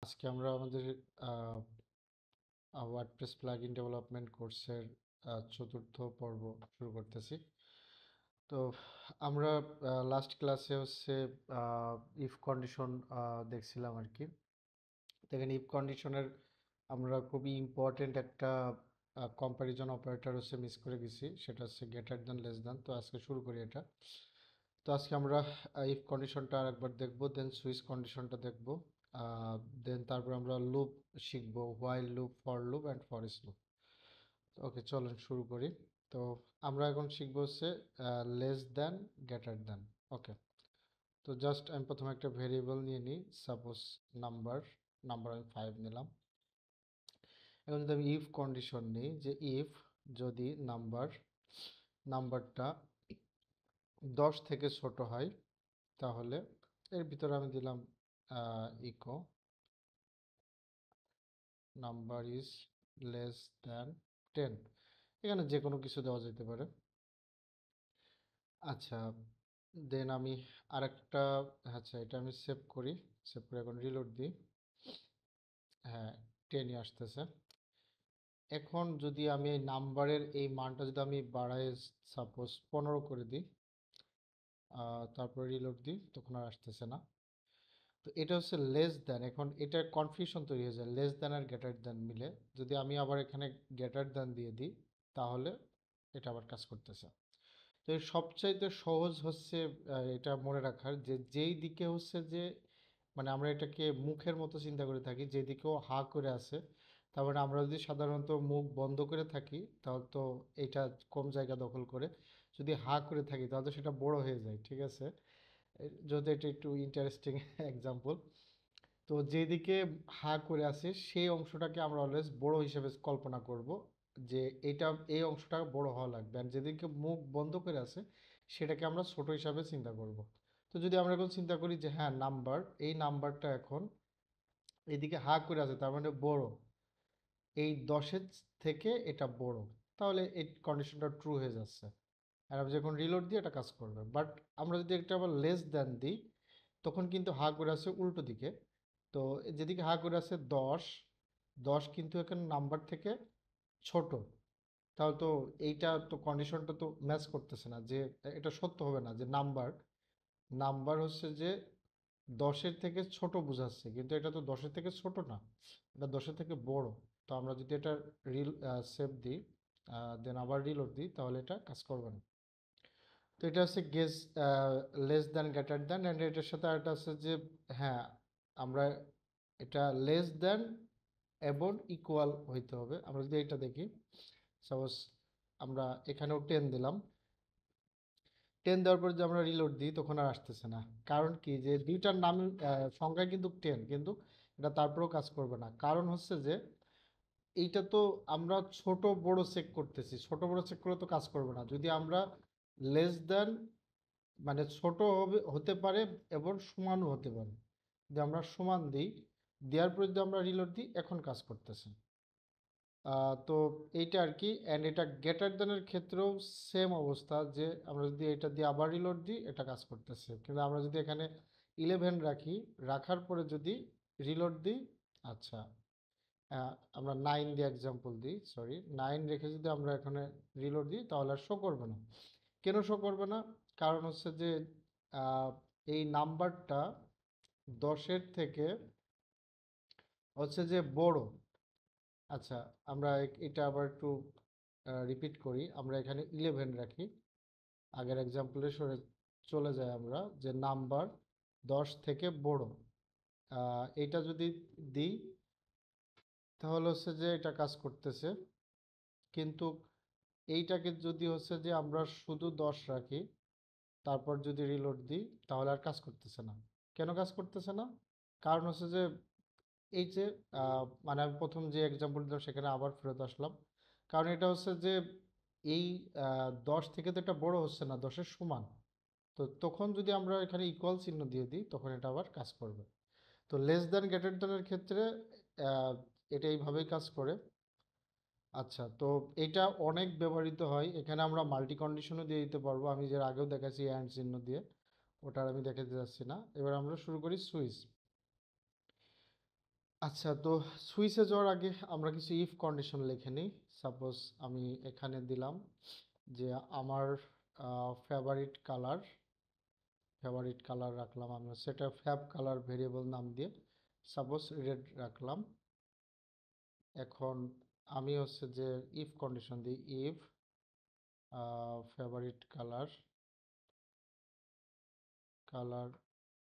আজকে আমরা আমাদের ওয়ার্ডপ্রেস প্লাগইন ডেভেলপমেন্ট কোর্সের চতুর্থ পর্ব শুরু করতেছি। তো আমরা লাস্ট ক্লাসে হচ্ছে ইফ কন্ডিশন দেখছিলাম আর কি। দেখেন, ইফ কন্ডিশনের আমরা খুবই ইম্পর্টেন্ট একটা কম্প্যারিজন অপারেটর হচ্ছে মিস করে গেছি, সেটা হচ্ছে গ্রেটার দ্যান লেস দ্যান। তো আজকে শুরু করি এটা। তো আজকে আমরা ইফ কন্ডিশনটা আরেকবার দেখব, দেন সুইচ কন্ডিশনটা দেখব, দেন তারপর আমরা লুপ শিখব, while loop, for loop and for each loop. Okay, চলেন শুরু করি। তো আমরা এখন শিখব হচ্ছে less than, greater than. Okay, তো জাস্ট আমি প্রথমে একটা ভেরিয়েবল নিয়ে নিই, সাপোজ নাম্বার নাম্বার আমি 5 নিলাম। এখন যদি আমি ইফ কন্ডিশন নিই, যে ইফ যদি নাম্বারটা 10 থেকে ছোট হয়, তাহলে এর ভিতরে আমি দিলাম echo number is less than 10। এখানে যে কোনো কিছু দেওয়া যেতে পারে। আচ্ছা, দেন আমি আরেকটা, আচ্ছা এটা আমি সেভ করি, সেভ করে এখন রিলোড দিই। হ্যাঁ, 10ই আসতেছে। এখন যদি আমি এই নাম্বারের এই মানটা যদি আমি বাড়াই, সাপোজ 15 করে দিই, তারপরে রিলোড দিই, তখন আর আসতেছে না। তো এটা হচ্ছে লেস দ্যান। এখন এটা কনফিউশন তৈরি হয়ে যায় লেস দ্যান আর গ্রেটার দ্যান মিলে। যদি আমি আবার এখানে গ্রেটার দ্যান দিয়ে দিই, তাহলে এটা আবার কাজ করতেছে। তো এর সবচাইতে সহজ হচ্ছে এটা মনে রাখার, যে যেই দিকে হচ্ছে যে, মানে আমরা এটাকে মুখের মতো চিন্তা করে থাকি, যেদিকেও হা করে আছে, তার মানে আমরা যদি সাধারণত মুখ বন্ধ করে থাকি, তাহলে তো এটা কম জায়গা দখল করে। যদি হা করে থাকি তাহলে সেটা বড় হয়ে যায়, ঠিক আছে? যদি এটা একটু ইন্টারেস্টিং এক্সাম্পল। তো যেদিকে হা করে আছে সেই অংশটাকে আমরা অলওয়েজ বড় হিসেবে কল্পনা করব, যে এটা এই অংশটা বড় হওয়া লাগবে। আর যেদিকে মুখ বন্ধ করে আছে সেটাকে আমরা ছোট হিসাবে চিন্তা করব। তো যদি আমরা এখন চিন্তা করি যে হ্যাঁ, এই নাম্বারটা এখন এদিকে হা করে আছে, তার মানে বড়, এই 10-এর থেকে এটা বড়, তাহলে এই কন্ডিশনটা ট্রু হয়ে যাচ্ছে। আর আমি যখন রিলোড দিই এটা কাজ করবে। বাট আমরা যদি একটা আবার লেস দেন দিই, তখন কিন্তু হা করে আছে উল্টো দিকে। তো যেদিকে হা করে আছে 10, 10 কিন্তু এখানে নাম্বার থেকে ছোট। তাহলে তো এইটা তো কন্ডিশনটা তো ম্যাচ করতেছে না, যে এটা সত্য হবে না যে নাম্বার নাম্বার হচ্ছে যে 10-এর থেকে ছোট বোঝাচ্ছে, কিন্তু এটা তো 10-এর থেকে ছোট না, এটা 10-এর থেকে বড়। তো আমরা যদি এটা সেভ দিই, দেন আবার রিলোড দিই, তাহলে এটা কাজ করবে না। তো এটা হচ্ছে guess less than, greater than, and এটার সাথে আরেকটা আছে যে হ্যাঁ, আমরা এটা লেস দ্যান এবং ইকুয়াল হইতে হবে। আমরা যদি এটা দেখি, সাপোজ আমরা এখানেও 10 দিলাম, 10 দেওয়ার পর যদি আমরা রিলোড দিই, তখন আর আসতেছে না। কারণ কি, যে দুইটার নাম সংখ্যা কিন্তু 10, কিন্তু এটা তারপরেও কাজ করবে না। কারণ হচ্ছে যে এইটা তো আমরা ছোট বড় চেক করতেছি, ছোট বড় চেক করলে তো কাজ করবে না। যদি আমরা লেস দ্যান, মানে ছোট হবে, হতে পারে এবং সমানও হতে পারে, যদি আমরা সমান দিই, দেওয়ার পর যদি আমরা রিলোড দিই, এখন কাজ করতেছে। তো এইটা আর কি। অ্যান্ড এটা গ্রেটার দ্যানের ক্ষেত্রেও সেম অবস্থা, যে আমরা যদি এটা দিয়ে আবার রিলোড দিই, এটা কাজ করতেছে। কিন্তু আমরা যদি এখানে 11 রাখি, রাখার পরে যদি রিলোড দিই, আচ্ছা, আমরা 9 দিয়ে এক্সাম্পল দিই, সরি 9 রেখে যদি আমরা এখানে রিলোড দিই, তাহলে আর শো করবে না। কেন শো করবে না? কারণ হচ্ছে যে আহ, এই নাম্বারটা 10-এর থেকে হচ্ছে যে বড়। আচ্ছা, আমরা এটা আবার একটু রিপিট করি। আমরা এখানে 11 রাখি, আগের এক্সাম্পলে সরে চলে যাই আমরা, যে নাম্বার 10 থেকে বড়, এটা যদি দিই, তাহলে হচ্ছে যে এটা কাজ করতেছে। কিন্তু এইটাকে যদি হচ্ছে যে আমরা শুধু 10 রাখি, তারপর যদি রিলোড দিই, তাহলে আর কাজ করতেছে না। কেন কাজ করতেছে না? কারণ হচ্ছে যে এই যে মানে আমি প্রথম যে এক্সাম্পল দিলাম সেখানে আবার ফেরত আসলাম। কারণ এটা হচ্ছে যে এই 10 থেকে তো এটা বড় হচ্ছে না, 10-এর সমান। তো তখন যদি আমরা এখানে ইকুয়াল চিহ্ন দিয়ে দিই, তখন এটা আবার কাজ করবে। তো লেস দ্যান, গ্রেটার দ্যানের ক্ষেত্রে আহ, এটা এইভাবেই কাজ করে। আচ্ছা, তো এটা অনেক ব্যবহৃত হয়। এখানে আমরা মাল্টি কন্ডিশনও দিয়ে দিতে পারবো, আমি যে আগেও দেখাচ্ছি অ্যান্ড চিহ্ন দিয়ে, ওটা আর আমি দেখাতে যাচ্ছি না। এবার আমরা শুরু করি সুইচ। আচ্ছা, তো সুইচে যাওয়ার আগে আমরা কিছু ইফ কন্ডিশন লিখে নিই। সাপোজ আমি এখানে দিলাম যে আমার ফেভারিট কালার রাখলাম, আমরা সেটা ফ্যাব কালার ভেরিয়েবল নাম দিয়ে সাপোজ রেড রাখলাম। এখন আমি হচ্ছে যে ইফ কন্ডিশন দিই, ইফ ফেভারিট কালার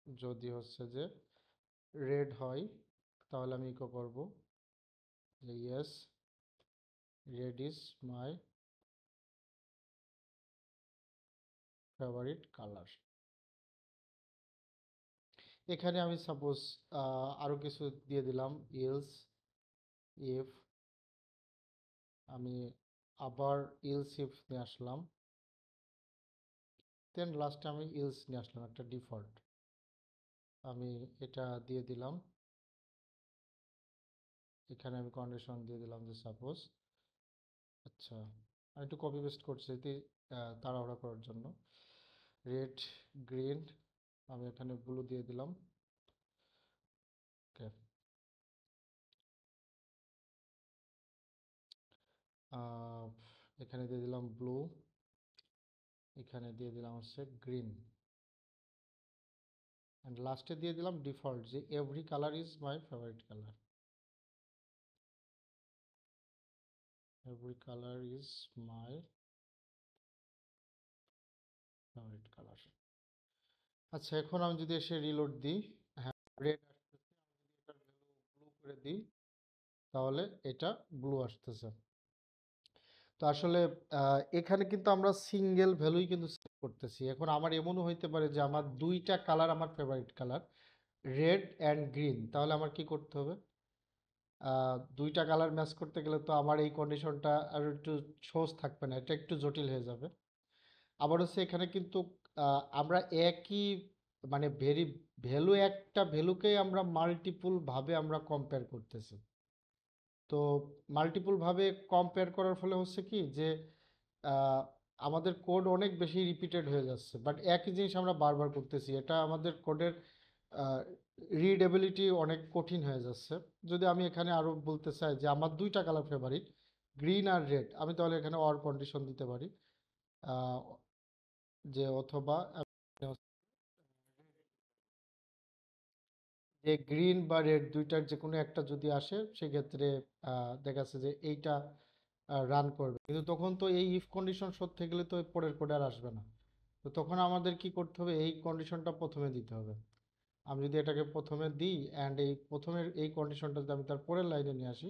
যদি হচ্ছে যে রেড হয়, তাহলে আমি ইকো করব যে yes, red is my favourite colour. এখানে আমি সাপোজ আরও কিছু দিয়ে দিলাম, ইলস ইফ, আমি আবার ইলস ইফ নিয়ে আসলাম, দেন লাস্টে আমি ইলস নিয়ে আসলাম একটা ডিফল্ট, আমি এটা দিয়ে দিলাম। এখানে আমি কন্ডিশন দিয়ে দিলাম যে সাপোজ, আচ্ছা আমি একটু কপি পেস্ট করছি এতে তাড়াহুড়া করার জন্য, রেড গ্রিন, আমি এখানে ব্লু দিয়ে দিলাম। ওকে, এখানে দিয়ে দিলাম ব্লু, এখানে দিয়ে দিলাম হচ্ছে গ্রিন, অ্যান্ড লাস্টে দিয়ে দিলাম ডিফল্ট যে every colour is my favourite colour, every colour is my favourite colour. আচ্ছা, এখন আমি যদি এসে রিলোড দিই, হ্যাঁ রেড আসতেছে, আমি যদি এটার ভ্যালু ব্লু করে দিই তাহলে এটা ব্লু আসতেছে। তো আসলে এখানে কিন্তু আমরা সিঙ্গেল ভ্যালুই কিন্তু সেট করতেছি। এখন আমার এমনও হইতে পারে যে আমার দুইটা কালার আমার favourite colour, red and green, তাহলে আমার কি করতে হবে? দুইটা কালার ম্যাচ করতে গেলে তো আমার এই কন্ডিশনটা আর একটু সহজ থাকবে না, এটা একটু জটিল হয়ে যাবে। আবার হচ্ছে এখানে কিন্তু আমরা একই মানে ভ্যালু, একটা ভ্যালুকেই আমরা মাল্টিপুল ভাবে আমরা কম্পেয়ার করতেছি। তো মাল্টিপুল ভাবে কম্পেয়ার করার ফলে হচ্ছে কি যে আহ, আমাদের কোড অনেক বেশি রিপিটেড হয়ে যাচ্ছে, বাট একই জিনিস আমরা বারবার করতেছি, এটা আমাদের কোডের রিডেবিলিটি অনেক কঠিন হয়ে যাচ্ছে। যদি আমি এখানে আরো বলতে চাই যে আমার দুইটা কালার ফেভারিট, গ্রিন আর রেড, আমি তাহলে এখানে অর কন্ডিশন দিতে পারি, আহ, যে অথবা যে গ্রিন বা রেড দুইটার যে কোনো একটা যদি আসে সেক্ষেত্রে দেখা যাচ্ছে যে এইটা রান করবে, কিন্তু তখন তো এই ইফ কন্ডিশন সত্যি গেলে তো পরের কোড আর আসবে না। তো তখন আমাদের কি করতে হবে, এই কন্ডিশনটা প্রথমে দিতে হবে। আমি যদি এটাকে প্রথমে দিই অ্যান্ড এই প্রথমের এই কন্ডিশনটা যদি আমি তার পরের লাইনে নিয়ে আসি,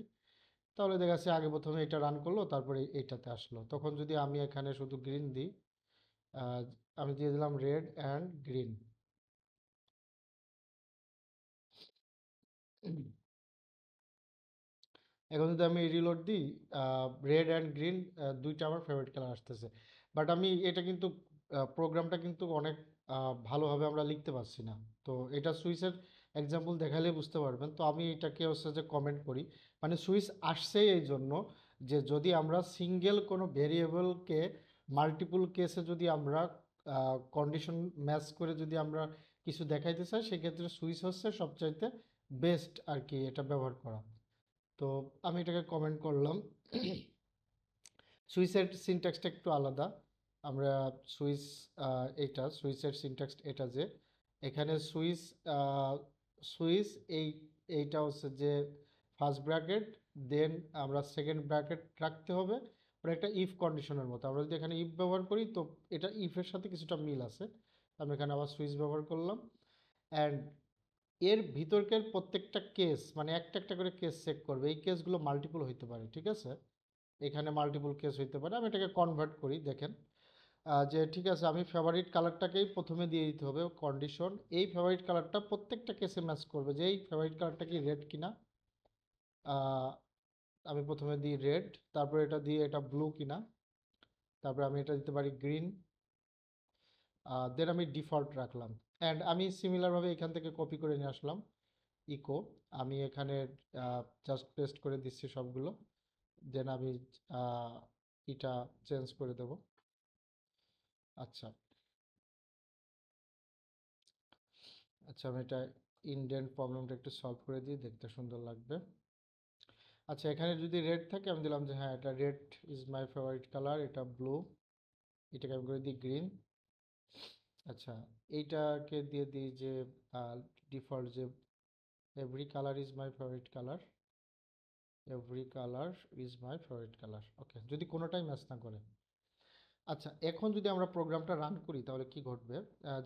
তাহলে দেখা যাচ্ছে আগে প্রথমে এটা রান করলো, তারপরে এইটাতে আসলো। তখন যদি আমি এখানে শুধু গ্রিন দিই, আহ, আমি দিয়ে দিলাম রেড অ্যান্ড গ্রিন, এখন যদি আমি রিলোড দিই, রেড অ্যান্ড গ্রিন দুইটা আমার ফেভারিট কালার আসতেছে, বাট আমি এটা কিন্তু প্রোগ্রামটা কিন্তু অনেক ভালোভাবে আমরা লিখতে পারছি না। তো এটা সুইচের এক্সাম্পল দেখালে বুঝতে পারবেন। তো আমি এটাকে হচ্ছে যে কমেন্ট করি, মানে সুইচ আসছে এই জন্য যে যদি আমরা সিঙ্গেল কোনো ভেরিয়েবলকে মাল্টিপল কেসে যদি আমরা কন্ডিশন ম্যাচ করে যদি আমরা কিছু দেখাইতে চাই, সেক্ষেত্রে সুইচ হচ্ছে সবচাইতে বেস্ট আর কি এটা ব্যবহার করা। তো আমি এটাকে কমেন্ট করলাম। সুইচের সিনট্যাক্সটা একটু আলাদা। আমরা সুইচ, এইটা সুইচের সিনট্যাক্স এটা যে এখানে সুইচ, সুইচ এই এইটা হচ্ছে যে ফার্স্ট ব্র্যাকেট, দেন আমরা সেকেন্ড ব্র্যাকেট রাখতে হবে, ওটা একটা ইফ কন্ডিশনের মতো। আমরা যদি এখানে ইফ ব্যবহার করি তো এটা ইফের সাথে কিছুটা মিল আছে। আমি এখানে আবার সুইচ ব্যবহার করলাম, অ্যান্ড এর ভিতরকার প্রত্যেকটা কেস মানে একটা একটা করে কেস চেক করবে, এই কেসগুলো মাল্টিপল হইতে পারে, ঠিক আছে? এখানে মাল্টিপল কেস হইতে পারে। আমি এটাকে কনভার্ট করি, দেখেন যে ঠিক আছে, আমি ফেভারিট কালারটাকেই প্রথমে দিয়ে দিতে হবে কন্ডিশন, এই ফেভারিট কালারটা প্রত্যেকটা কেসে ম্যাচ করবে, যে এই ফেভারিট কালারটা কি রেড কিনা। আহ, আমি প্রথমে দিই রেড, তারপর এটা দিয়ে এটা ব্লু কিনা, তারপর আমি এটা দিতে পারি গ্রিন, দেন আমি ডিফল্ট রাখলাম, অ্যান্ড আমি সিমিলারভাবে এখান থেকে কপি করে নিয়ে আসলাম ইকো, আমি এখানে জাস্ট পেস্ট করে দিচ্ছি সবগুলো, দেন আমি এটা চেঞ্জ করে দেব। আচ্ছা, আচ্ছা আমি এটা ইন্ডেন্ট প্রবলেমটা একটু সলভ করে দিই, দেখতে সুন্দর লাগবে। আচ্ছা, এখানে যদি রেড থাকে আমি দিলাম যে হ্যাঁ এটা red is my favourite colour, এটা ব্লু, এটাকে আমি করে দিই গ্রিন। আচ্ছা, এইটাকে দিয়ে দিই যে ডিফল্ট যে every colour is my favourite colour, every colour is my favourite colour. Okay, যদি কোনোটাই ম্যাচ না করে। আচ্ছা, এখন যদি আমরা প্রোগ্রামটা রান করি তাহলে কি ঘটবে?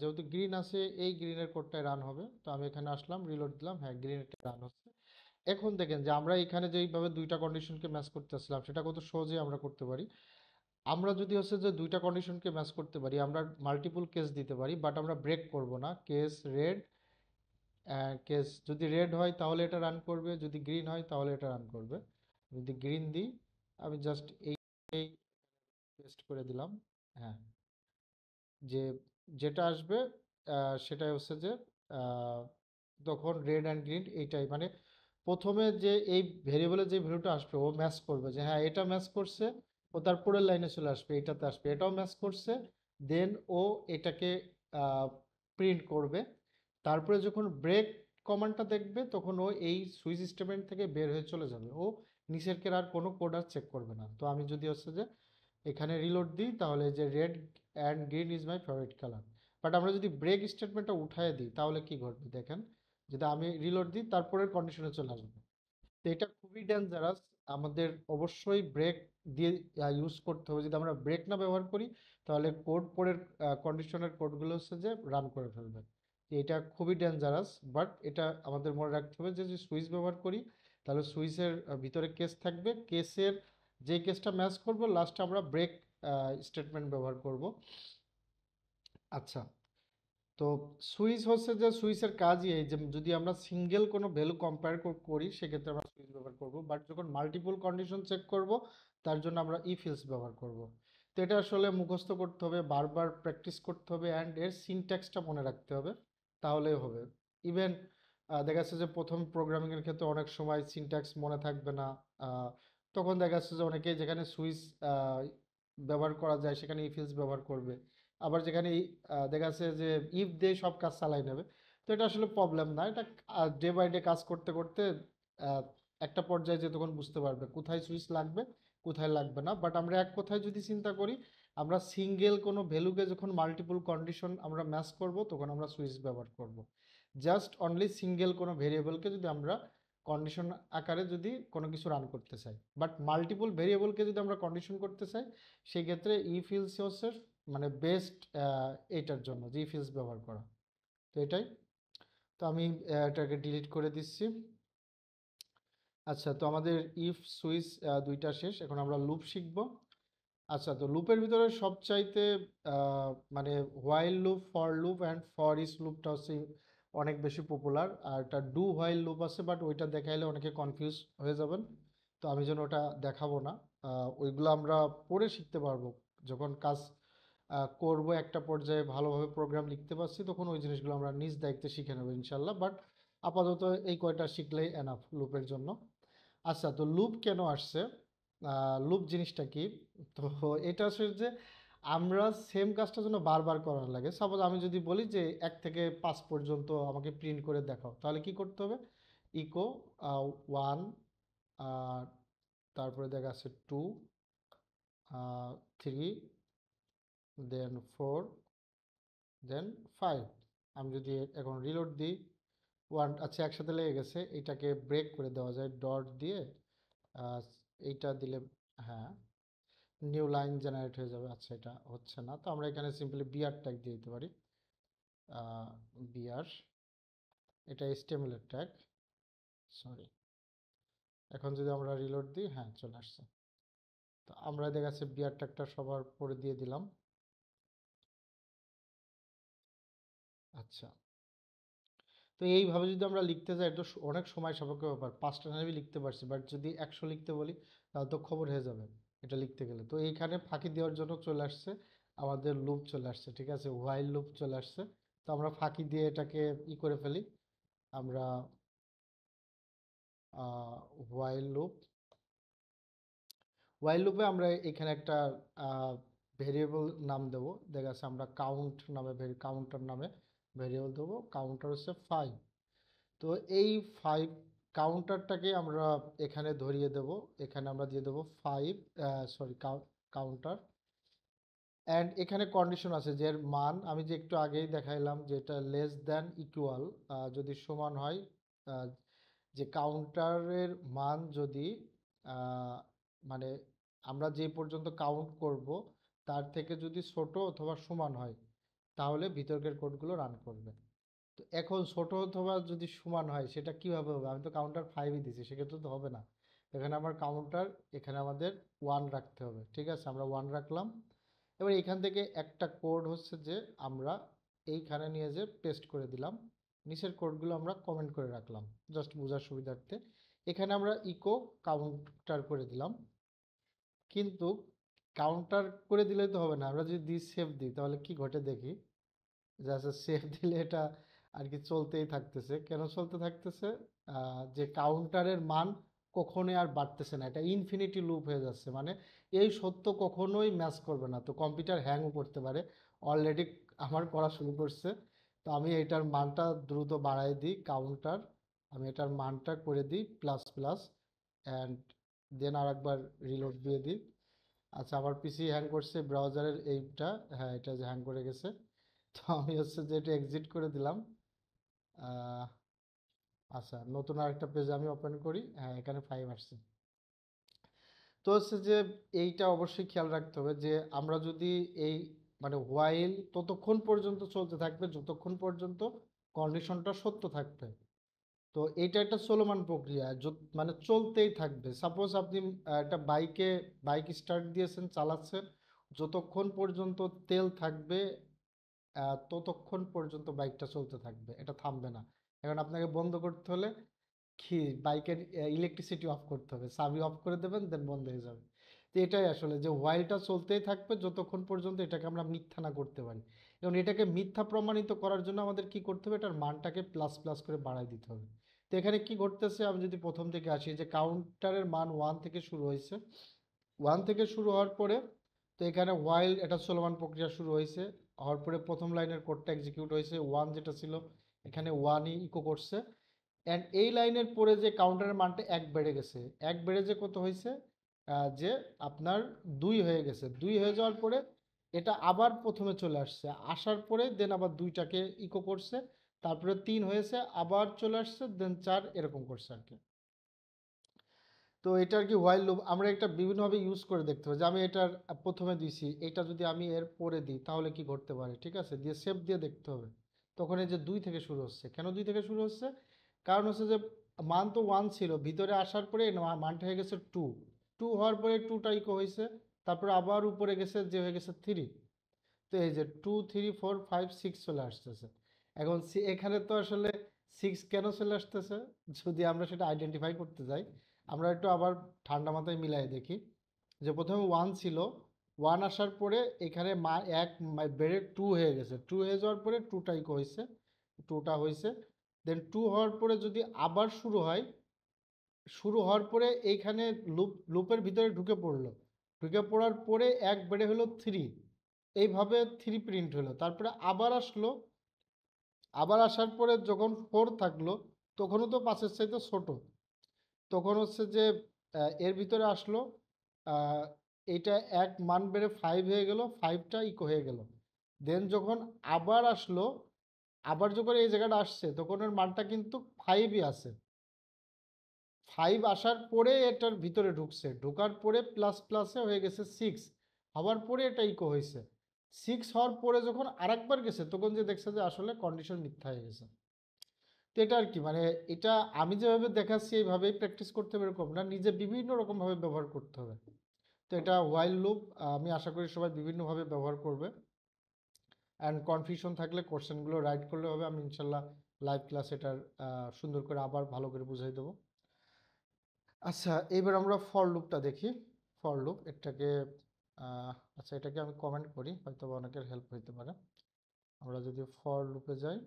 যেহেতু গ্রিন আছে, এই গ্রিনের কোডটাই রান হবে। তো আমি এখানে আসলাম, রিলোড দিলাম, হ্যাঁ গ্রিনেরটা রান হচ্ছে। এখন দেখেন যে আমরা এখানে যেইভাবে দুইটা কন্ডিশনকে ম্যাচ করতেছিলাম সেটা কত সহজেই আমরা করতে পারি। আমরা যদি হচ্ছে যে দুইটা কন্ডিশনকে ম্যাচ করতে পারি, আমরা মাল্টিপল কেস দিতে পারি, বাট আমরা ব্রেক করব না। কেস রেড, কেস যদি রেড হয় তাহলে এটা রান করবে, যদি গ্রিন হয় তাহলে এটা রান করবে। যদি গ্রিন দিই, আমি জাস্ট এই পেস্ট করে দিলাম। হ্যাঁ, যে যেটা আসবে সেটাই হচ্ছে যে আহ, তখন রেড অ্যান্ড গ্রিন এইটাই মানে প্রথমে যে এই ভেরিয়েবলের যে ভ্যালুটা আসবে ও ম্যাচ করবে যে হ্যাঁ এটা ম্যাচ করছে, ও তার পরের লাইনে চলে আসবে, এটাতে আসবে, এটাও ম্যাচ করছে, দেন ও এটাকে প্রিন্ট করবে। তারপরে যখন ব্রেক কমান্ডটা দেখবে তখন ও এই সুইচ স্টেটমেন্ট থেকে বের হয়ে চলে যাবে, ও নিচের কে আর কোনো কোড আর চেক করবে না। তো আমি যদি হচ্ছে যে এখানে রিলোড দিই তাহলে যে red and green is my favourite colour. But আমরা যদি ব্রেক স্টেটমেন্টটা উঠায় দিই তাহলে কি ঘটবে দেখেন, যদি আমি রিলোড দিই তারপরের কন্ডিশনে চলে আসবে। তো এটা খুবই ডেঞ্জারাস, আমাদের অবশ্যই ব্রেক দিয়ে ইউজ করতে হবে। যদি আমরা ব্রেক না ব্যবহার করি তাহলে কোড পরের কন্ডিশনের কোডগুলো হচ্ছে যে রান করে ফেলবে। তো এটা খুবই ডেঞ্জারাস, বাট এটা আমাদের মনে রাখতে হবে যে সুইচ ব্যবহার করি তাহলে সুইচের ভিতরে কেস থাকবে, কেসের যে কেসটা ম্যাচ করব লাস্টে আমরা ব্রেক স্টেটমেন্ট ব্যবহার করব। আচ্ছা, তো সুইচ হচ্ছে যে সুইচের কাজই এই যে যদি আমরা সিঙ্গেল কোনো ভ্যালু কম্পেয়ার করি সেক্ষেত্রে আমরা সুইচ ব্যবহার করব, বাট যখন মাল্টিপল কন্ডিশন চেক করব তার জন্য আমরা ইফ এলস ব্যবহার করব। তো এটা আসলে মুখস্থ করতে হবে, বারবার প্র্যাকটিস করতে হবে, অ্যান্ড এর সিনট্যাক্সটা মনে রাখতে হবে, তাহলেই হবে। ইভেন দেখা যাচ্ছে যে প্রথম প্রোগ্রামিংয়ের ক্ষেত্রে অনেক সময় সিনট্যাক্স মনে থাকবে না, আহ, তখন দেখা যাচ্ছে যে অনেকেই যেখানে সুইচ ব্যবহার করা যায় সেখানে ইফ এলস ব্যবহার করবে, আবার যেখানে দেখা যাচ্ছে যে ইফ দিয়ে সব কাজ চালাই নেবে। তো এটা আসলে প্রবলেম না, এটা ডে বাই ডে কাজ করতে করতে আহ, একটা পর্যায়ে যে তখন বুঝতে পারবে কোথায় সুইচ লাগবে কোথায় লাগবে না। বাট আমরা এক কথায় যদি চিন্তা করি, আমরা সিঙ্গেল কোনো ভ্যালুকে যখন মাল্টিপল কন্ডিশন আমরা ম্যাচ করব তখন আমরা সুইচ ব্যবহার করব। জাস্ট অনলি সিঙ্গেল কোনো ভেরিয়েবলকে যদি আমরা কন্ডিশন আকারে যদি কোনো কিছু রান করতে চাই, বাট মাল্টিপল ভেরিয়েবলকে যদি আমরা কন্ডিশন করতে চাই সেই ক্ষেত্রে ইফ এলস হচ্ছে মানে বেস্ট এইটার জন্য যে ইফ এলস ব্যবহার করা। তো এটাই। তো আমি এটাকে ডিলিট করে দিচ্ছি। আচ্ছা, তো আমাদের ইফ সুইচ দুইটা শেষ, এখন আমরা লুপ শিখব। আচ্ছা, তো লুপের ভিতরে সবচাইতে মানে while loop, for loop and for each লুপটা হচ্ছে অনেক বেশি পপুলার। আর একটা ডু হোয়াইল লুপ আছে, বাট ওইটা দেখাইলে অনেকে কনফিউজ হয়ে যাবেন, তো আমি যেন ওটা দেখাবো না। ওইগুলো আমরা পরে শিখতে পারবো, যখন কাজ করব একটা পর্যায়ে ভালোভাবে প্রোগ্রাম লিখতে পারছি তখন ওই জিনিসগুলো আমরা নিজ দায়িত্বে শিখে নেবো ইনশাল্লাহ। বাট আপাতত এই কয়টা শিখলেই এনাফ লুপের জন্য। আচ্ছা, তো লুপ কেন আসছে, লুপ জিনিসটা কি? তো এটা হচ্ছে যে আমরা সেম কাজটা যেন বারবার করার লাগে। সাপোজ আমি যদি বলি যে 1 থেকে 5 পর্যন্ত আমাকে প্রিন্ট করে দেখাও, তাহলে কি করতে হবে? ইকো 1, তারপরে দেখা যাচ্ছে 2, 3, দেন 4, দেন 5। আমি যদি এখন রিলোড দিই, 1, আচ্ছা একসাথে লেগে গেছে, এটাকে ব্রেক করে দেওয়া যায় ডট দিয়ে। আহ, এইটা দিলে হ্যাঁ নিউ লাইন জেনারেট হয়ে যাবে। আচ্ছা, এটা হচ্ছে না, তো আমরা এখানে সিম্পলি বিআর ট্যাগ দিয়ে দিতে পারি। বিআর, এটা HTML এর ট্যাগ, সরি। এখন যদি আমরা রিলোড দিই, হ্যাঁ চলে আসছে। তো আমরা দেখা যাচ্ছে বিআর ট্যাগটা সবার পরে দিয়ে দিলাম। আচ্ছা, তো এইভাবে যদি আমরা লিখতে যাই তো অনেক সময় সাপেক্ষ ব্যাপার। 5টা আমি লিখতে পারছি, বাট যদি 100 লিখতে বলি তাহলে তো খবর হয়ে যাবে এটা লিখতে গেলে। তো এইখানে ফাঁকি দেওয়ার জন্য চলে আসছে আমাদের লুপ, চলে আসছে, ঠিক আছে, হোয়াইল লুপ চলে আসছে। তো আমরা ফাঁকি দিয়ে এটাকে করে ফেলি। আমরা হোয়াইল লুপ, হোয়াইল লুপে আমরা এখানে একটা ভেরিয়েবল নাম দেব। দেখা যাচ্ছে আমরা কাউন্ট নামে কাউন্টার নামে ভেরিয়েবল দেবো, কাউন্টার হচ্ছে 5। তো এই 5 কাউন্টারটাকে আমরা এখানে ধরিয়ে দেব, এখানে আমরা দিয়ে দেব 5 সরি কাউন্টার, অ্যান্ড এখানে কন্ডিশন আছে যে এর মান আমি যে একটু আগেই দেখাইলাম যে এটা লেস দ্যান ইকুয়াল, যদি সমান হয়, যে কাউন্টারের মান যদি মানে আমরা যে পর্যন্ত কাউন্ট করব তার থেকে যদি ছোট অথবা সমান হয় তাহলে ভিতরকার কোডগুলো রান করবে। তো এখন ছোট অথবা যদি সমান হয় সেটা কিভাবে হবে? আমি তো কাউন্টার 5ই দিছি, সেক্ষেত্রে তো হবে না। এখানে আমার কাউন্টার, এখানে আমাদের 1 রাখতে হবে। ঠিক আছে, আমরা 1 রাখলাম। এবার এখান থেকে একটা কোড হচ্ছে যে আমরা এইখানে নিয়ে যে পেস্ট করে দিলাম, নিচের কোডগুলো আমরা কমেন্ট করে রাখলাম জাস্ট বোঝার সুবিধার্থে। এখানে আমরা ইকো কাউন্টার করে দিলাম, কিন্তু কাউন্টার করে দিলে তো হবে না, আমরা যদি সেভ দিই তাহলে কি ঘটে দেখি। জাস্ট সেভ দিলে এটা আর কি চলতেই থাকতেছে। কেন চলতে থাকতেছে? যে কাউন্টারের মান কখনোই আর বাড়তেছে না, এটা ইনফিনিটি লুপ হয়ে যাচ্ছে, মানে এই সত্য কখনোই ম্যাচ করবে না। তো কম্পিউটার হ্যাংও করতে পারে, অলরেডি আমার করা শুরু করছে। তো আমি এটার মানটা দ্রুত বাড়াই দিই, কাউন্টার আমি এটার মানটা করে দিই প্লাস প্লাস, অ্যান্ড দেন আর একবার রিলোড দিয়ে দিই। আচ্ছা, আমার পিসি হ্যাং করছে, ব্রাউজারের এইটা, হ্যাঁ এটা যে হ্যাং করে গেছে। তো আমি হচ্ছে যে এটা এক্সিট করে দিলাম। আহ, আচ্ছা, নতুন আরেকটা পেজ আমি ওপেন করি, হ্যাঁ এখানে 5 আসছে। তো হচ্ছে যে এইটা অবশ্যই খেয়াল রাখতে হবে যে আমরা যদি এই মানে হোয়াইল ততক্ষণ পর্যন্ত চলতে থাকবে যতক্ষণ পর্যন্ত কন্ডিশনটা সত্য থাকবে। তো এইটা একটা চলমান প্রক্রিয়া, মানে চলতেই থাকবে। সাপোজ আপনি একটা বাইক স্টার্ট দিয়েছেন, চালাচ্ছেন, যতক্ষণ পর্যন্ত তেল থাকবে ততক্ষণ পর্যন্ত বাইকটা চলতে থাকবে, এটা থামবে না। এখন আপনাকে বন্ধ করতে হলে কি বাইকের ইলেকট্রিসিটি অফ করতে হবে, চাবি অফ করে দেবেন, দেন বন্ধ হয়ে যাবে। তো এটাই আসলে যে হোয়াইলটা চলতেই থাকবে যতক্ষণ পর্যন্ত এটাকে আমরা মিথ্যা না করতে পারি। এবং এটাকে মিথ্যা প্রমাণিত করার জন্য আমাদের কি করতে হবে, এটার মানটাকে প্লাস প্লাস করে বাড়াই দিতে হবে। তো এখানে কি ঘটতেছে, আমি যদি প্রথম থেকে আসি, যে কাউন্টারের মান 1 থেকে শুরু হয়েছে, 1 থেকে শুরু হওয়ার পরে তো এখানে হোয়াইল এটা চলমান প্রক্রিয়া শুরু হয়েছে, হওয়ার পরে প্রথম লাইনের কোডটা এক্সিকিউট হয়েছে, 1 যেটা ছিল এখানে 1ই ইকো করছে। অ্যান্ড এই লাইনের পরে যে কাউন্টারের মানটা 1 বেড়ে গেছে, 1 বেড়ে যে কত হয়েছে, যে আপনার 2 হয়ে গেছে। 2 হয়ে যাওয়ার পরে এটা আবার প্রথমে চলে আসছে, আসার পরে দেন আবার 2টাকে ইকো করছে, তারপরে 3 হয়েছে, আবার চলে আসছে, দেন 4, এরকম করছে আর কি। তো এটা আর কি হোয়াইল লুপ আমরা এটা বিভিন্নভাবে ইউজ করে দেখতে হবে, যে আমি এটার প্রথমে দিছি, এটা যদি আমি এর পরে দিই তাহলে কি ঘটতে পারে। ঠিক আছে, দিয়ে সেভ দিয়ে দেখতে হবে। তখন এই যে 2 থেকে শুরু হচ্ছে, কেন 2 থেকে শুরু হচ্ছে? কারণ হচ্ছে যে মান তো 1 ছিল, ভিতরে আসার পরে মানটা হয়ে গেছে 2, 2 হওয়ার পরে 2টা ইকো হয়েছে, তারপরে আবার উপরে গেছে যে হয়ে গেছে 3। তো এই যে 2 3 4 5 6 চলে আসতেছে। এখন এখানে তো আসলে 6 কেন চলে আসতেছে, যদি আমরা সেটা আইডেন্টিফাই করতে যাই, আমরা একটু আবার ঠান্ডা মাথায় মিলাই দেখি। যে প্রথমে 1 ছিল, 1 আসার পরে এখানে 1 বেড়ে 2 হয়ে গেছে, 2 হয়ে যাওয়ার পরে 2টা ইকো হয়েছে, 2টা হয়েছে। দেন 2 হওয়ার পরে যদি আবার শুরু হয়, শুরু হওয়ার পরে এইখানে লুপের ভিতরে ঢুকে পড়লো, ঢুকে পড়ার পরে 1 বেড়ে হলো 3, এইভাবে 3 প্রিন্ট হলো। তারপরে আবার আসলো, আবার আসার পরে যখন 4 থাকলো তখনও তো 5-এর চাইতে ছোট, তখন হচ্ছে যে এর ভিতরে আসলো, আহ, এইটা 1 মান বেড়ে 5 হয়ে গেল, 5টা ইকো হয়ে গেল। দেন যখন আবার আসলো, আবার যখন এই জায়গাটা আসছে তখন এর মানটা কিন্তু 5ই আছে। 5 আসার পরে এটার ভিতরে ঢুকছে, ঢোকার পরে প্লাস প্লাসে হয়ে গেছে 6, হওয়ার পরে এটা ইকো হয়েছে। 6 হওয়ার পরে যখন আরেকবার গেছে তখন যে দেখছে যে আসলে কন্ডিশন মিথ্যা হয়ে গেছে। তো এটা আর কি, মানে এটা আমি যেভাবে দেখাচ্ছি এইভাবেই প্র্যাকটিস করতে হবে এরকম না, নিজে বিভিন্ন রকমভাবে ব্যবহার করতে হবে। তো এটা হোয়াইল লুপ আমি আশা করি সবাই বিভিন্নভাবে ব্যবহার করবে। অ্যান্ড কনফিউশন থাকলে কোশ্চেনগুলো রাইট করলে হবে, আমি ইনশাল্লাহ লাইভ ক্লাস এটার সুন্দর করে আবার ভালো করে বুঝাই দেবো। আচ্ছা, এবার আমরা ফর লুপটা দেখি। ফর লুপ এটাকে আচ্ছা এটাকে আমি কমেন্ট করি, হয়তো অনেকের হেল্প হইতে পারে। আমরা যদি ফর লুপে যাই,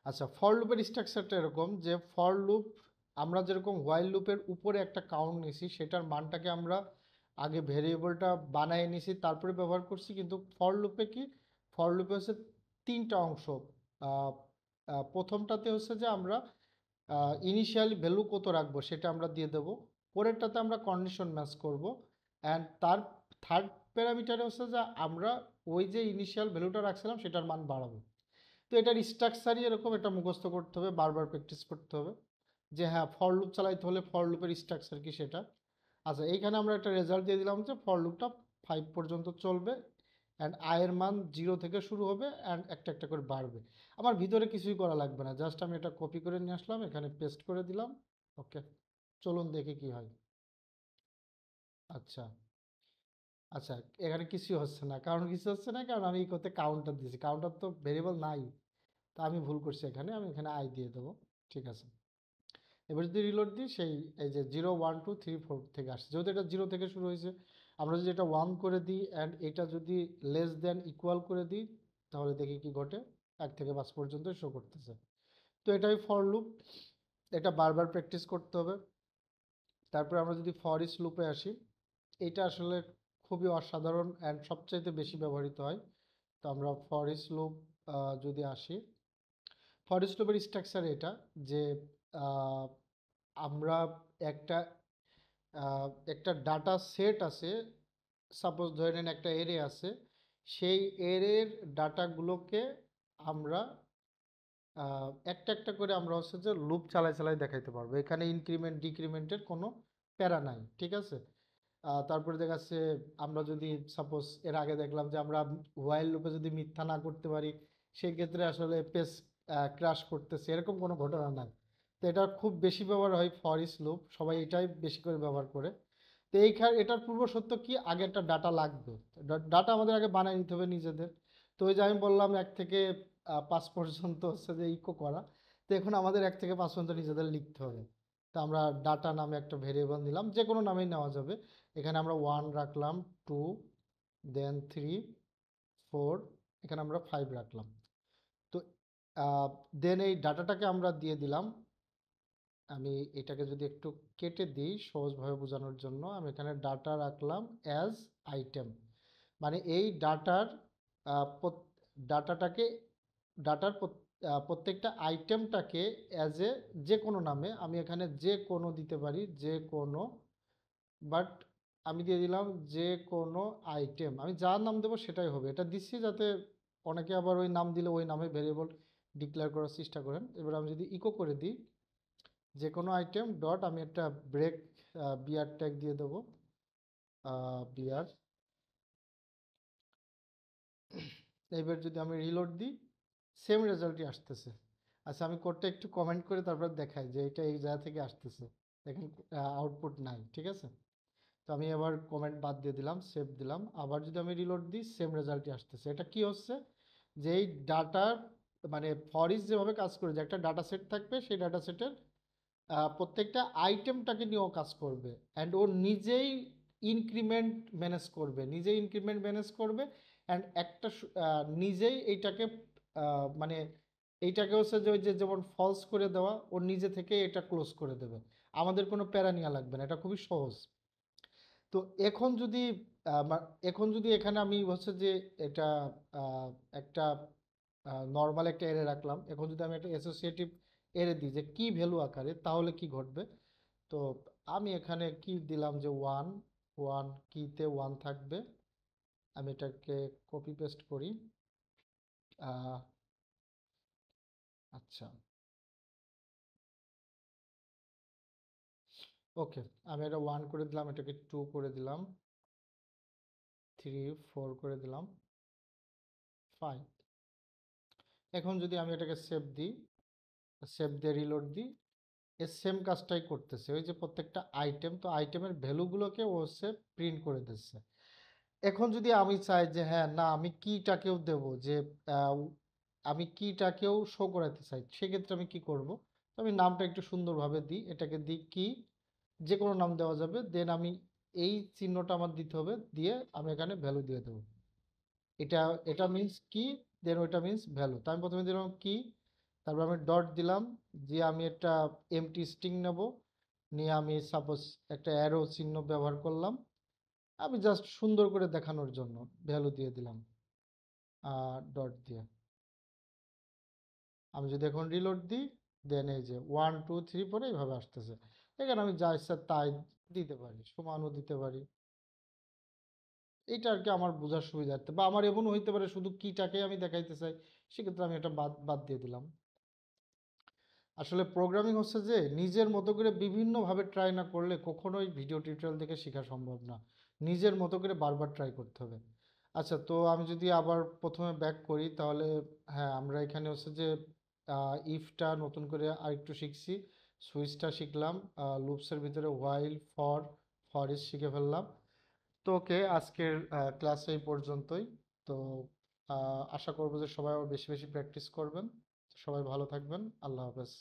আচ্ছা ফর লুপের স্ট্রাকচারটা এরকম যে ফর লুপ আমরা যেরকম হোয়াইল লুপের উপরে একটা কাউন্ট নিছি, সেটার মানটাকে আমরা আগে ভেরিয়েবলটা বানায় নিছি তারপরে ব্যবহার করছি। কিন্তু ফর লুপে কি, ফর লুপে হচ্ছে 3টা অংশ, প্রথমটাতে হচ্ছে যে আমরা ইনিশিয়ালি ভ্যালু কত রাখবো সেটা আমরা দিয়ে দেব, পরেরটাতে আমরা কন্ডিশন ম্যাচ করব, অ্যান্ড তার থার্ড প্যারামিটারে হচ্ছে যে আমরা ওই যে ইনিশিয়াল ভ্যালুটা রাখছিলাম সেটার মান বাড়াবো। তো এটার স্ট্রাকচারই এরকম, এটা মুখস্থ করতে হবে, বারবার প্র্যাকটিস করতে হবে যে হ্যাঁ ফর লুপ চালাইতে হলে ফর লুপের স্ট্রাকচার কি সেটা। আচ্ছা, এইখানে আমরা একটা রেজাল্ট দিয়ে দিলাম যে ফর লুপটা 5 পর্যন্ত চলবে, অ্যান্ড আয়ের মান 0 থেকে শুরু হবে অ্যান্ড একটা একটা করে বাড়বে। আমার ভিতরে কিছুই করা লাগবে না, জাস্ট আমি এটা কপি করে নিয়ে আসলাম, এখানে পেস্ট করে দিলাম। ওকে, চলুন দেখি কি হয়। আচ্ছা আচ্ছা, এখানে কিছু হচ্ছে না, কারণ কিছু হচ্ছে না কারণ আমি করতে কাউন্টার দিয়েছি, কাউন্টার তো ভেরিয়েবল নাই। তা আমি ভুল করছি, এখানে আমি এখানে আই দিয়ে দেবো। ঠিক আছে, এবার যদি রিলোড দিই সেই এই যে 0 1 2 3 4 থেকে আসছে, যেহেতু এটা 0 থেকে শুরু হয়েছে। আমরা যদি এটা 1 করে দিই অ্যান্ড এটা যদি লেস দেন ইকুয়াল করে দিই, তাহলে দেখি কি ঘটে, 1 থেকে 5 পর্যন্ত শো করতেছে। তো এটাই ফর লুপ, এটা বারবার প্র্যাকটিস করতে হবে। তারপরে আমরা যদি ফর ইচ লুপে আসি, এটা আসলে খুবই অসাধারণ অ্যান্ড সবচাইতে বেশি ব্যবহৃত হয়। তো আমরা ফর ইচ লুপ যদি আসি, ফর ইচ লুপের স্ট্রাকচার এটা যে আহ, আমরা একটা একটা ডাটা সেট আছে, সাপোজ ধরে নেন একটা এরে আছে, সেই এরের ডাটাগুলোকে আমরা একটা একটা করে আমরা হচ্ছে যে লুপ চালাই চালাই দেখাইতে পারবো। এখানে ইনক্রিমেন্ট ডিক্রিমেন্টের কোনো প্যারা নাই, ঠিক আছে। তারপরে দেখা যাচ্ছে আমরা যদি সাপোজ এর আগে দেখলাম যে আমরা হোয়াইল লুপে যদি মিথ্যা না করতে পারি, সেই ক্ষেত্রে আসলে পেজ ক্রাশ করতেছে, এরকম কোনো ঘটনা নাই। তো এটা খুব বেশি ব্যবহার হয় ফর ইচ লুপ, সবাই এটাই বেশি করে ব্যবহার করে। তো এটার পূর্ব সত্য কি, আগে একটা ডাটা লাগবে, ডাটা আমাদের আগে বানিয়ে নিতে হবে নিজেদের। তো ওই যে আমি বললাম 1 থেকে 5 পর্যন্ত হচ্ছে যে ইকো করা, তো এখন আমাদের 1 থেকে 5 পর্যন্ত নিজেদের লিখতে হবে। তো আমরা ডাটা নামে একটা ভেরিয়েবল নিলাম, যে কোনো নামেই নেওয়া যাবে। এখানে আমরা 1 রাখলাম, 2, দেন 3, 4, এখানে আমরা 5 রাখলাম। তো দেন এই ডাটাটাকে আমরা দিয়ে দিলাম। আমি এটাকে যদি একটু কেটে দিই সহজভাবে বোঝানোর জন্য, আমি এখানে ডাটা রাখলাম অ্যাজ আইটেম, মানে এই ডাটাটাকে ডাটার প্রত্যেকটা আইটেমটাকে অ্যাজ এ যে কোনো নামে, আমি এখানে যে কোনো দিতে পারি, যে কোনো, বাট আমি দিয়ে দিলাম যে কোনো আইটেম, আমি যার নাম দেবো সেটাই হবে, এটা দিচ্ছি যাতে অনেকে আবার ওই নাম দিলে ওই নামে ভেরিয়েবল ডিক্লেয়ার করার চেষ্টা করেন। এবার আমি যদি ইকো করে দিই যে কোনো আইটেম ডট, আমি একটা ব্রেক বিআর ট্যাগ দিয়ে দেবো, বিআর। এবার যদি আমি রিলোড দিই, সেম রেজাল্টই আসতেছে। আচ্ছা, আমি কোডটা একটু কমেন্ট করে তারপর দেখাই যে এটা এই জায়গা থেকে আসতেছে। দেখেন আউটপুট নাই, ঠিক আছে। তো আমি আবার কমেন্ট বাদ দিয়ে দিলাম, সেভ দিলাম, আবার যদি আমি রিলোড দিই সেম রেজাল্টই আসতেছে। এটা কি হচ্ছে যে এই ডাটার মানে ফরিচ যেভাবে কাজ করে, যে একটা ডাটা সেট থাকবে, সেই ডাটা সেটের প্রত্যেকটা আইটেমটাকে নিয়েও কাজ করবে, অ্যান্ড ও নিজেই ইনক্রিমেন্ট ম্যানেজ করবে, নিজেই ইনক্রিমেন্ট ম্যানেজ করবে, অ্যান্ড একটা নিজেই এইটাকে মানে এইটাকে হচ্ছে যে ওই যে যেমন ফলস করে দেওয়া, ও নিজে থেকে এটা ক্লোজ করে দেবে, আমাদের কোনো প্যারা নেওয়া লাগবে না, এটা খুবই সহজ। তো এখন যদি এখন যদি এখানে আমি হচ্ছে যে এটা আহ, একটা নর্মাল একটা এরে রাখলাম, এখন যদি আমি একটা অ্যাসোসিয়েটিভ এরে দিই যে কি ভ্যালু আকারে, তাহলে কি ঘটবে। তো আমি এখানে কি দিলাম যে 1, 1 কিতে 1 থাকবে। আমি এটাকে কপি পেস্ট করি। আহ, আচ্ছা, ওকে, আমি এটা 1 করে দিলাম, এটাকে 2 করে দিলাম, 3, 4 করে দিলাম, 5। এখন যদি আমি এটাকে সেভ দিই, সেভ দিয়ে রিলোড দিই, এর সেম কাজটাই করতেছে, ওই যে প্রত্যেকটা আইটেম, তো আইটেমের ভ্যালুগুলোকে ও হচ্ছে প্রিন্ট করে দিচ্ছে। এখন যদি আমি চাই যে হ্যাঁ না, আমি কিটাকেও দেব, যে আহ, আমি কিটাকেও শো করাতে চাই, সেক্ষেত্রে আমি কি করব, তো আমি নামটা একটু সুন্দরভাবে দিই, এটাকে দিই কি, যে কোনো নাম দেওয়া যাবে, দেন আমি এই চিহ্নটা আমার দিতে হবে, দিয়ে আমি এখানে ভ্যালু দিয়ে দেবো। এটা এটা মিন্স কি, দেন ওইটা মিন্স ভ্যালু। তো আমি প্রথমে দিলাম কি, তারপর আমি ডট দিলাম, দিয়ে আমি একটা এমটি স্ট্রিং নেব, নিয়ে আমি সাপোজ একটা অ্যারো চিহ্ন ব্যবহার করলাম, আমি জাস্ট সুন্দর করে দেখানোর জন্য ভ্যালু দিয়ে দিলাম ডট দিয়ে। আমি যদি এখন রিলোড দিই, দেন এই যে 1 2 3 পরে এইভাবে আসতেছে। এখানে আমি যা ইচ্ছা তাই দিতে পারি, সমানও দিতে পারি। এটা আর কি আমার বোঝার সুবিধার্থে, বা আমার এমনও হইতে পারে শুধু কিটাকে আমি দেখাইতে চাই, সেক্ষেত্রে আমি এটা বাদ বাদ দিয়ে দিলাম। আসলে প্রোগ্রামিং হচ্ছে যে নিজের মতো করে বিভিন্নভাবে ট্রাই না করলে কখনোই ভিডিও টিউটোরিয়াল দেখে শেখা সম্ভব না। নিজের মতো করে বারবার ট্রাই করতে হবে। আচ্ছা, তো আমি যদি আবার প্রথমে ব্যাক করি তাহলে, হ্যাঁ, আমরা এখানে হচ্ছে যে ইফটা নতুন করে আরেকটু শিখছি, সুইচটা শিখলাম, লুপসের ভিতরে হোয়াইল, ফর ইজ শিখে ফেললাম। তো ওকে, আজকের ক্লাস এই পর্যন্তই। তো আশা করবো যে সবাই আবার বেশি বেশি প্র্যাকটিস করবেন। সবাই ভালো থাকবেন। আল্লাহ হাফেজ।